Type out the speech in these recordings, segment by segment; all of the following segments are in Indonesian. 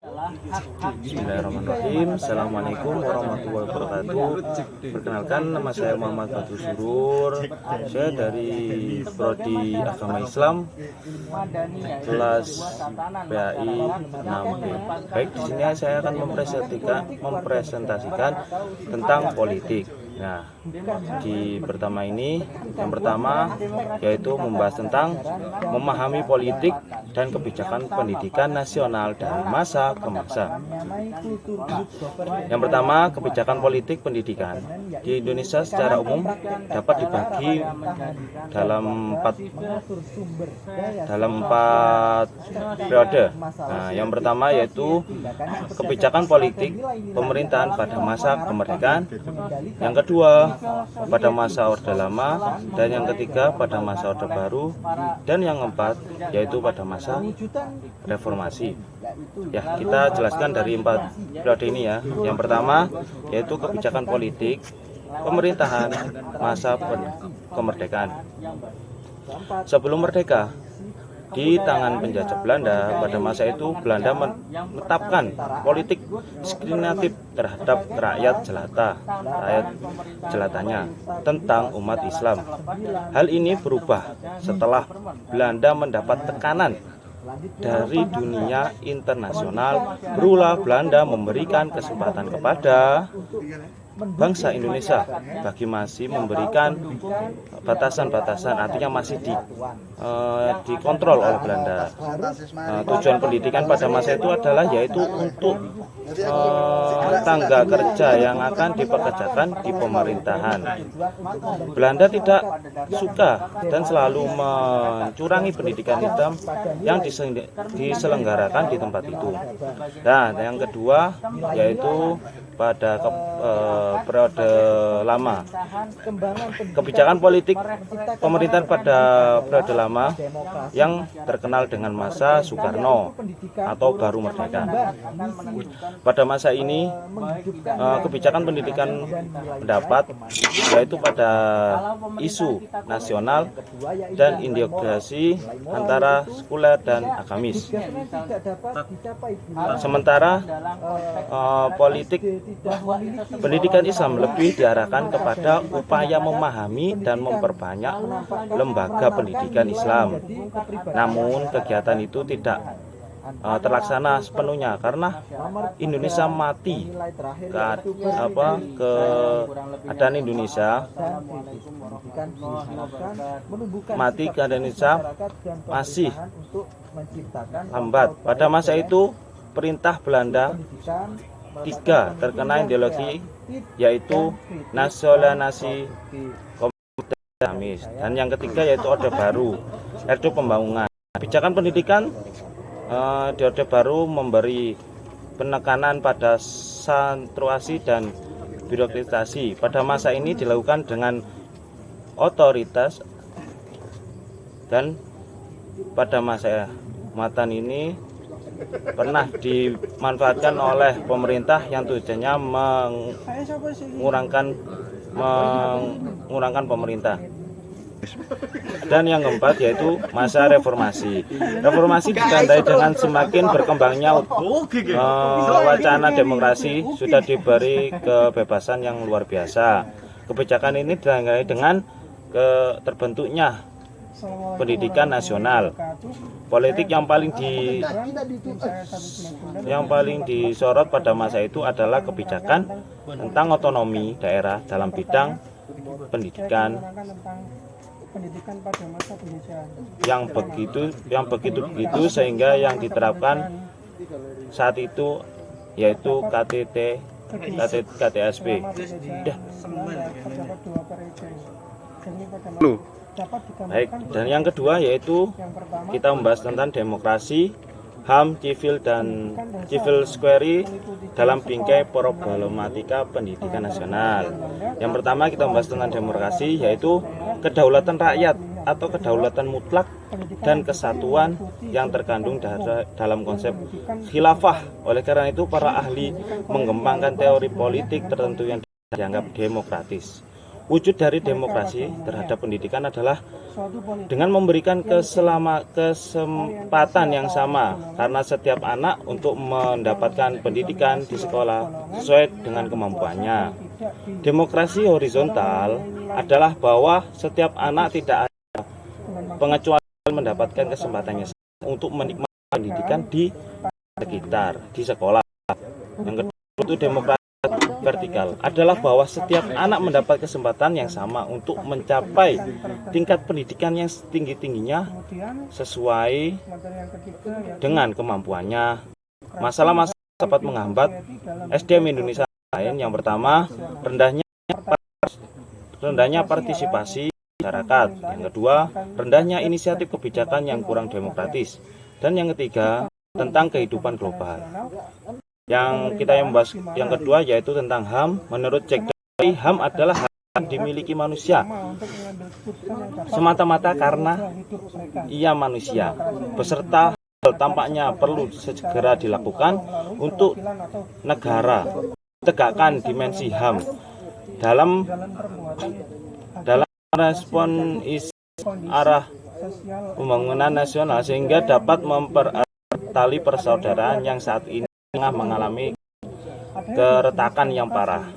Bismillahirrahmanirrahim. Assalamualaikum warahmatullahi wabarakatuh. Perkenalkan, nama saya Muhammad Badrus Surur. Saya dari Prodi Agama Islam kelas PAI 6B. Baik, di sini saya akan mempresentasikan tentang politik. Nah, di yang pertama yaitu membahas tentang memahami politik dan kebijakan pendidikan nasional dari masa ke masa. Yang pertama, kebijakan politik pendidikan di Indonesia secara umum dapat dibagi dalam empat periode. Nah, yang pertama yaitu kebijakan politik pemerintahan pada masa kemerdekaan. Yang kedua pada masa Orde Lama, dan yang ketiga pada masa Orde Baru, dan yang keempat yaitu pada masa reformasi. Ya, kita jelaskan dari empat periode ini ya. Yang pertama yaitu kebijakan politik pemerintahan masa kemerdekaan. Sebelum merdeka, di tangan penjajah Belanda, pada masa itu Belanda menetapkan politik diskriminatif terhadap rakyat jelatanya tentang umat Islam. Hal ini berubah setelah Belanda mendapat tekanan dari dunia internasional. Berulah Belanda memberikan kesempatan kepada bangsa Indonesia bagi masih memberikan batasan-batasan, artinya masih dikontrol oleh Belanda. Tujuan pendidikan pada masa itu adalah yaitu untuk tenaga kerja yang akan dipekerjakan di pemerintahan. Belanda tidak suka dan selalu mencurangi pendidikan Islam yang diselenggarakan di tempat itu. Dan yang kedua yaitu pada periode lama, kebijakan politik pemerintahan pada periode lama yang terkenal dengan masa Soekarno atau baru merdeka. Pada masa ini kebijakan pendidikan pendapat yaitu pada isu nasional dan integrasi antara sekuler dan agamis. Sementara politik pendidikan Islam lebih diarahkan kepada upaya memahami dan memperbanyak lembaga pendidikan Islam. Namun kegiatan itu tidak terlaksana sepenuhnya karena Indonesia mati. Keadaan Indonesia masih lambat. Pada masa itu perintah Belanda tiga terkena ideologi, yaitu nasionalisasi, komunis, dan yang ketiga yaitu Orde Baru, Orde Pembangunan. Kebijakan pendidikan di Orde Baru memberi penekanan pada sentralisasi dan birokratisasi. Pada masa ini dilakukan dengan otoritas, dan pada masa Matan ini pernah dimanfaatkan oleh pemerintah yang tujuannya mengurangkan pemerintah. Dan yang keempat yaitu masa reformasi. Reformasi ditandai dengan semakin berkembangnya wacana demokrasi, sudah diberi kebebasan yang luar biasa. Kebijakan ini ditandai dengan terbentuknya pendidikan nasional. Politik yang paling disorot pada masa itu adalah kebijakan tentang otonomi daerah dalam bidang pendidikan yang begitu sehingga yang diterapkan saat itu yaitu KTSP. Baik, dan yang kedua yaitu kita membahas tentang demokrasi, HAM, civil dan civil square dalam bingkai problematika pendidikan nasional. Yang pertama kita membahas tentang demokrasi, yaitu kedaulatan rakyat atau kedaulatan mutlak dan kesatuan yang terkandung dalam konsep khilafah. Oleh karena itu para ahli mengembangkan teori politik tertentu yang dianggap demokratis. Wujud dari demokrasi terhadap pendidikan adalah dengan memberikan kesempatan yang sama karena setiap anak untuk mendapatkan pendidikan di sekolah sesuai dengan kemampuannya. Demokrasi horizontal adalah bahwa setiap anak tidak ada pengecualian mendapatkan kesempatannya untuk menikmati pendidikan di sekitar, di sekolah. Yang kedua itu demokrasi vertikal adalah bahwa setiap anak mendapat kesempatan yang sama untuk mencapai tingkat pendidikan yang setinggi-tingginya sesuai dengan kemampuannya. Masalah-masalah dapat menghambat SDM Indonesia lain. Yang pertama, rendahnya partisipasi masyarakat. Yang kedua, rendahnya inisiatif kebijakan yang kurang demokratis. Dan yang ketiga, tentang kehidupan global. Yang kita yang membahas yang kedua yaitu tentang HAM. Menurut Jack Dorsey, HAM adalah hak yang dimiliki manusia semata-mata karena ia manusia, beserta tampaknya perlu segera dilakukan untuk negara tegakkan dimensi HAM dalam respon arah pembangunan nasional sehingga dapat mempererat persaudaraan yang saat ini tengah mengalami keretakan yang parah.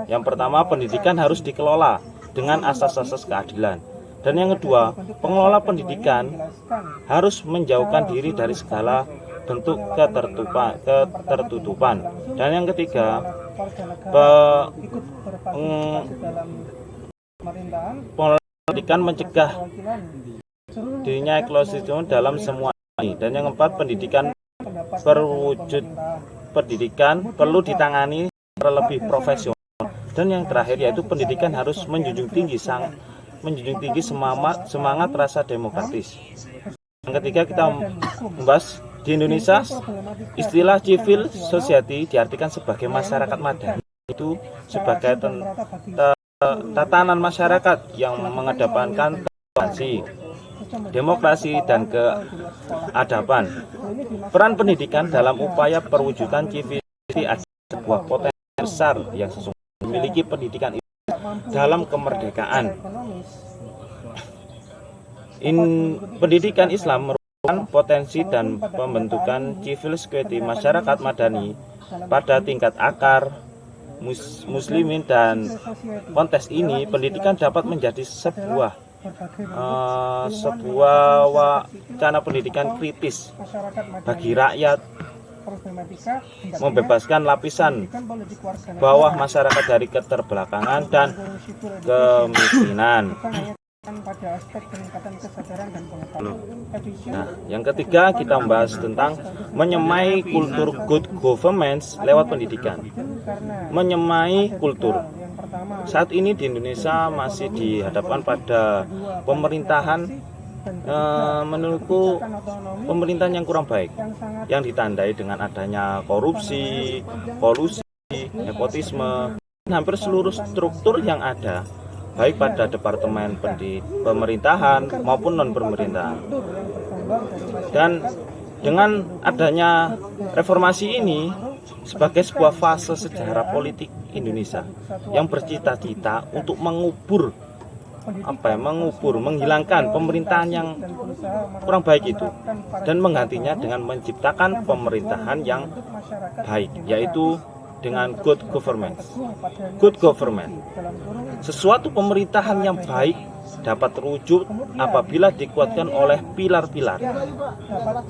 Yang pertama, pendidikan harus dikelola dengan asas-asas keadilan. Dan yang kedua, pengelola pendidikan harus menjauhkan diri dari segala bentuk ketertutupan. Dan yang ketiga, pengelola pendidikan mencegah dirinya eksklusif dalam semua ini. Dan yang keempat, pendidikan perlu ditangani secara lebih profesional. Dan yang terakhir yaitu pendidikan harus menjunjung tinggi semangat rasa demokratis. Yang ketiga kita membahas di Indonesia istilah civil society diartikan sebagai masyarakat madani, itu sebagai tatanan masyarakat yang mengedepankan toleransi, demokrasi dan keadaban. Peran pendidikan dalam upaya perwujudan civility adalah sebuah potensi besar yang sesungguhnya memiliki pendidikan dalam kemerdekaan. Pendidikan Islam merupakan potensi dan pembentukan civil society masyarakat madani pada tingkat akar muslimin, dan konteks ini pendidikan dapat menjadi sebuah wacana pendidikan kritis bagi rakyat, membebaskan lapisan bawah masyarakat dari keterbelakangan dan kemiskinan. Nah, yang ketiga kita membahas tentang menyemai kultur good governance lewat pendidikan. Menyemai kultur. Saat ini di Indonesia masih dihadapkan pada pemerintahan menurutku pemerintahan yang kurang baik, yang ditandai dengan adanya korupsi, kolusi, nepotisme, hampir seluruh struktur yang ada, baik pada departemen pemerintahan maupun non pemerintahan. Dan dengan adanya reformasi ini sebagai sebuah fase sejarah politik Indonesia yang bercita-cita untuk menghilangkan pemerintahan yang kurang baik itu dan menggantinya dengan menciptakan pemerintahan yang baik, yaitu dengan good government. Good government. Sesuatu pemerintahan yang baik dapat terwujud apabila dikuatkan oleh pilar-pilar.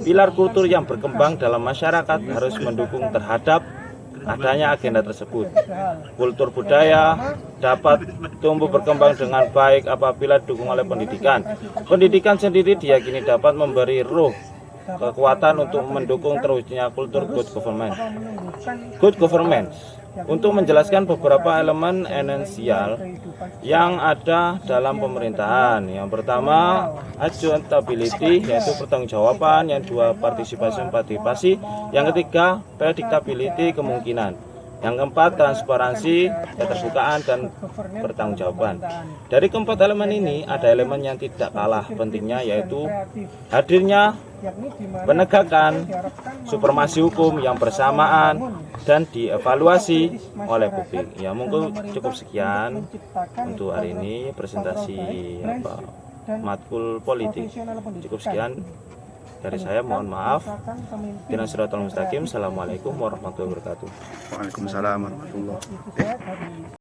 Pilar kultur yang berkembang dalam masyarakat harus mendukung terhadap adanya agenda tersebut. Kultur budaya dapat tumbuh berkembang dengan baik apabila didukung oleh pendidikan. Pendidikan sendiri diyakini dapat memberi ruh kekuatan untuk mendukung terwujudnya kultur good government. Good government. Untuk menjelaskan beberapa elemen esensial yang ada dalam pemerintahan. Yang pertama, accountability, yaitu pertanggungjawaban. Yang kedua, partisipasi. Yang ketiga, predictability, kemungkinan. Yang keempat, transparansi, keterbukaan, dan pertanggungjawaban. Dari keempat elemen ini, ada elemen yang tidak kalah pentingnya, yaitu hadirnya penegakan supremasi hukum yang bersamaan dan dievaluasi oleh publik. Ya, mungkin cukup sekian untuk hari ini presentasi matkul politik. Cukup sekian dari saya, mohon maaf. Assalamualaikum warahmatullahi wabarakatuh. Waalaikumsalam warahmatullahi wabarakatuh.